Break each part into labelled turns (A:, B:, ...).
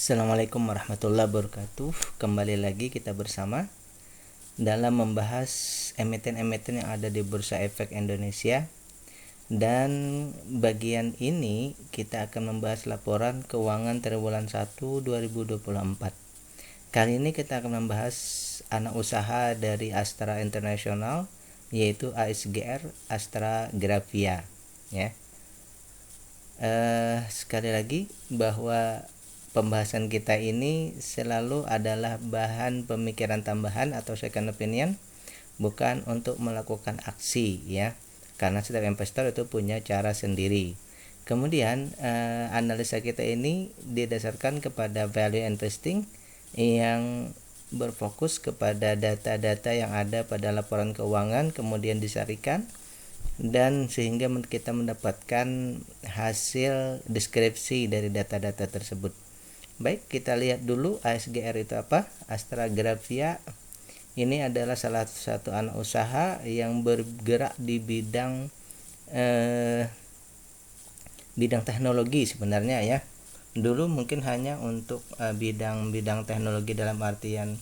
A: Assalamualaikum warahmatullahi wabarakatuh. Kembali lagi kita bersama dalam membahas emiten-emiten yang ada di Bursa Efek Indonesia. Dan bagian ini kita akan membahas laporan keuangan triwulan 1 2024. Kali ini kita akan membahas anak usaha dari Astra International, yaitu ASGR, Astra Grafia, ya. Sekali lagi bahwa pembahasan kita ini selalu adalah bahan pemikiran tambahan atau second opinion, bukan untuk melakukan aksi, ya, karena setiap investor itu punya cara sendiri. Kemudian analisa kita ini didasarkan kepada value investing yang berfokus kepada data-data yang ada pada laporan keuangan, kemudian disarikan, dan sehingga kita mendapatkan hasil deskripsi dari data-data tersebut. Baik, kita lihat dulu ASGR itu apa. Astra Grafia ini adalah salah satu anak usaha yang bergerak di bidang teknologi sebenarnya, ya. Dulu mungkin hanya untuk bidang teknologi dalam artian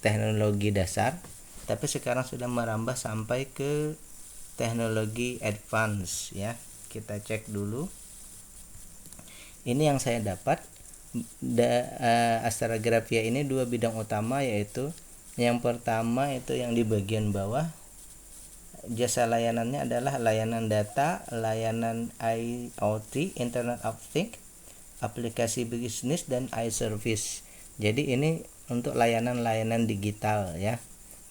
A: teknologi dasar, tapi sekarang sudah merambah sampai ke teknologi advance, ya. Kita cek dulu. Ini yang saya dapat. Astra Grafia ini dua bidang utama, yaitu yang pertama itu yang di bagian bawah, jasa layanannya adalah layanan data, layanan IoT, Internet of Things, aplikasi bisnis, dan iService. Jadi ini untuk layanan-layanan digital, ya,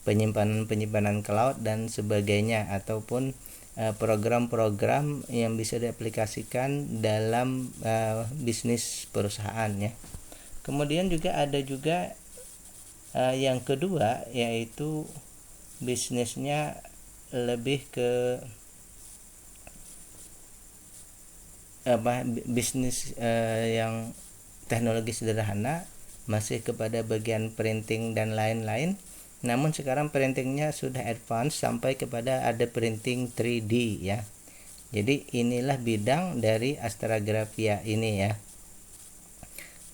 A: penyimpanan cloud dan sebagainya, ataupun program-program yang bisa diaplikasikan dalam bisnis perusahaan, ya. Kemudian juga ada yang kedua, yaitu bisnisnya lebih ke bisnis yang teknologi sederhana, masih kepada bagian printing dan lain-lain. Namun sekarang printingnya sudah advance sampai kepada ada printing 3D, ya. Jadi inilah bidang dari Astra Grafia ini, ya.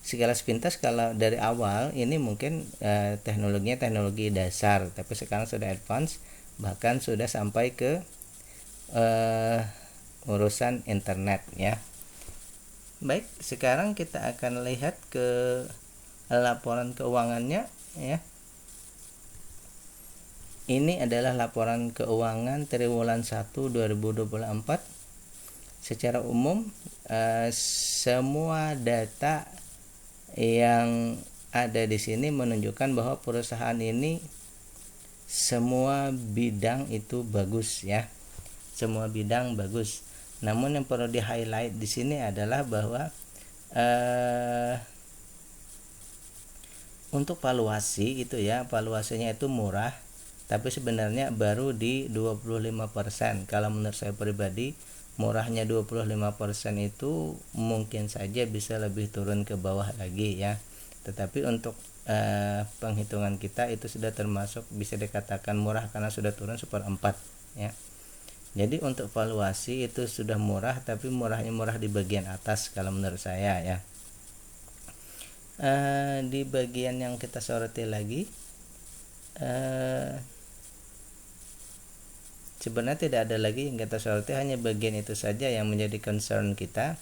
A: Segala sepintas kalau dari awal ini mungkin teknologinya teknologi dasar, tapi sekarang sudah advance, bahkan sudah sampai ke urusan internet, ya. Baik, sekarang kita akan lihat ke laporan keuangannya, ya. Ini adalah laporan keuangan triwulan 1 2024. Secara umum semua data yang ada di sini menunjukkan bahwa perusahaan ini semua bidang itu bagus, ya. Semua bidang bagus. Namun yang perlu di-highlight di sini adalah bahwa untuk valuasi itu, ya, valuasinya itu murah, tapi sebenarnya baru di 25%. Kalau menurut saya pribadi, murahnya 25% itu mungkin saja bisa lebih turun ke bawah lagi, ya. Tetapi untuk penghitungan kita itu sudah termasuk bisa dikatakan murah karena sudah turun 1/4, ya. Jadi untuk valuasi itu sudah murah, tapi murahnya murah di bagian atas kalau menurut saya, ya. Di bagian yang kita soroti lagi, sebenarnya tidak ada lagi yang kita soroti, hanya bagian itu saja yang menjadi concern kita,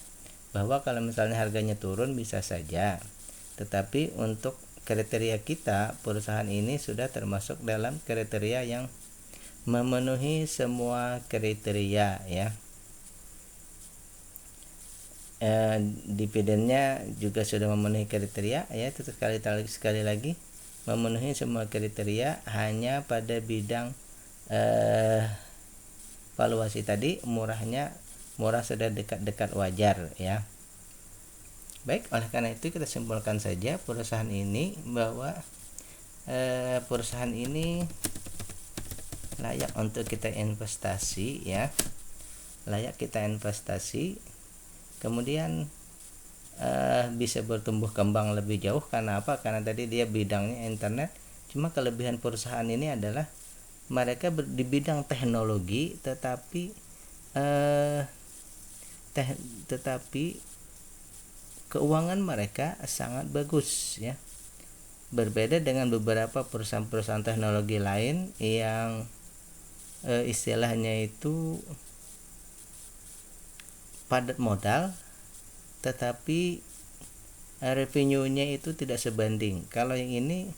A: bahwa kalau misalnya harganya turun bisa saja, tetapi untuk kriteria kita, perusahaan ini sudah termasuk dalam kriteria yang memenuhi semua kriteria, ya. Dividennya juga sudah memenuhi kriteria, ya. Itu sekali lagi memenuhi semua kriteria, hanya pada bidang valuasi tadi murah sudah dekat-dekat wajar, ya. Baik, oleh karena itu kita simpulkan saja perusahaan ini bahwa perusahaan ini layak untuk kita investasi, ya. Layak kita investasi. Kemudian bisa bertumbuh kembang lebih jauh. Karena apa? Karena tadi dia bidangnya internet. Cuma kelebihan perusahaan ini adalah mereka di bidang teknologi, tetapi tetapi keuangan mereka sangat bagus ya. Berbeda dengan beberapa perusahaan-perusahaan teknologi lain yang istilahnya itu padat modal tetapi revenue-nya itu tidak sebanding. Kalau yang ini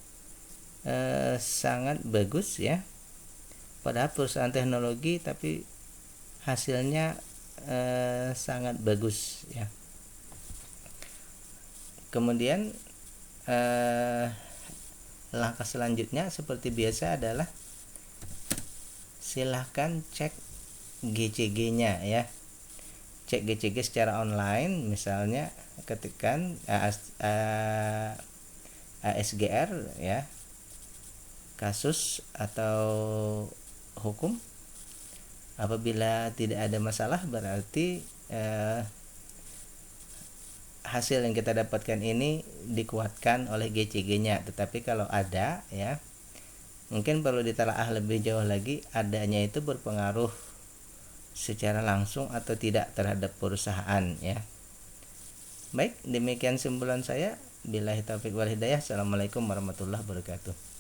A: sangat bagus ya, padahal perusahaan teknologi tapi hasilnya sangat bagus ya. Kemudian langkah selanjutnya seperti biasa adalah silahkan cek GCG-nya ya. Cek GCG secara online, misalnya ketikkan ASGR ya, kasus atau hukum. Apabila tidak ada masalah berarti hasil yang kita dapatkan ini dikuatkan oleh GCG-nya. Tetapi kalau ada ya, mungkin perlu ditelaah lebih jauh lagi, adanya itu berpengaruh secara langsung atau tidak terhadap perusahaan ya. Baik, demikian simpulan saya. Billahi taufiq wal hidayah. Assalamualaikum warahmatullahi wabarakatuh.